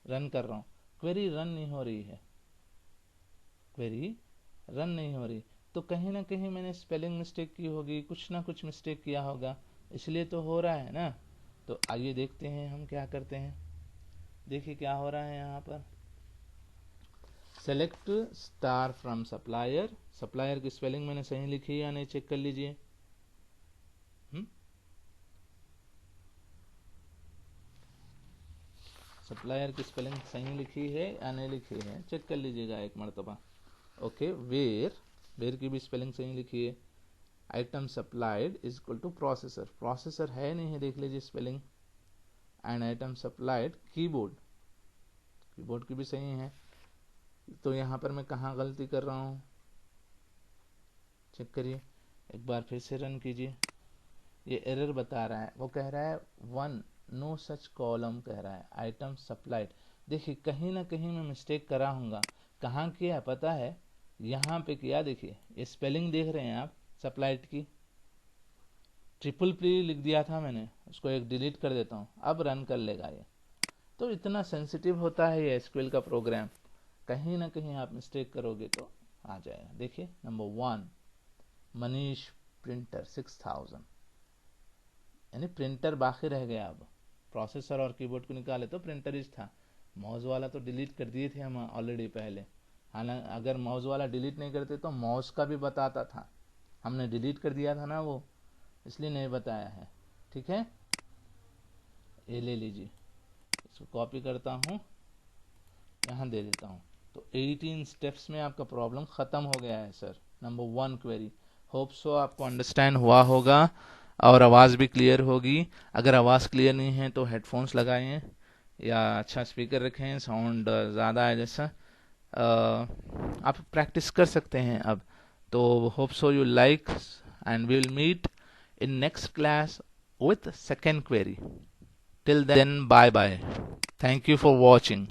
[SPEAKER 1] रन कर रहा हूं, क्वेरी रन नहीं हो रही, तो कहीं ना कहीं मैंने स्पेलिंग मिस्टेक की होगी, कुछ ना कुछ मिस्टेक किया होगा, इसलिए तो हो रहा है ना। तो आइए देखते हैं हम क्या करते हैं। देखिए क्या हो रहा है यहाँ पर। Select star from supplier. Supplier की स्पेलिंग मैंने सही लिखी है या नहीं, चेक कर लीजिए। सप्लायर की स्पेलिंग सही लिखी है या नहीं लिखी है, चेक कर लीजिएगा एक मरतबा। ओके, वेयर की भी स्पेलिंग सही लिखी है। Item supplied is equal two processor है नहीं है, देख लीजिए spelling. And item supplied keyboard की भी सही है। तो यहाँ पर मैं कहाँ गलती कर रहा हूँ, चेक करिए। एक बार फिर से रन कीजिए। ये एरर बता रहा है, वो कह रहा है 1 नो सच कॉलम कह रहा है। आइटम सप्लाइड देखिए कहीं ना कहीं मैं मिस्टेक करा हूँगा। कहाँ किया पता है? यहाँ पे किया। देखिए ये स्पेलिंग देख रहे हैं आप सप्लाइड की, ट्रिपल पी लिख दिया था मैंने, उसको एक डिलीट कर देता हूँ, अब रन कर लेगा ये। तो इतना सेंसिटिव होता है ये एसक्यूएल का प्रोग्राम, कहीं ना कहीं आप मिस्टेक करोगे तो आ जाएगा। देखिए नंबर 1 मनीष प्रिंटर 6000, यानी प्रिंटर बाकी रह गया। अब प्रोसेसर और कीबोर्ड को निकाले तो प्रिंटर ही था, माउस वाला तो डिलीट कर दिए थे हम ऑलरेडी पहले। हालांकि अगर माउस वाला डिलीट नहीं करते तो माउस का भी बताता था, हमने डिलीट कर दिया था ना वो, इसलिए नहीं बताया है। ठीक है, ये ले लीजिए, इसको कॉपी करता हूँ, यहाँ दे देता हूँ। तो 18 स्टेप्स में आपका प्रॉब्लम ख़त्म हो गया है sir. Number 1 query. Hope so आपको अंडरस्टैंड हुआ होगा और आवाज़ भी क्लियर होगी। अगर आवाज़ क्लियर नहीं है तो हेडफोन्स लगाएं या अच्छा स्पीकर रखें, साउंड ज़्यादा है जैसा, आप प्रैक्टिस कर सकते हैं अब। तो hope so you like and we will meet in next class with second query. Till then, bye bye. Thank you for watching.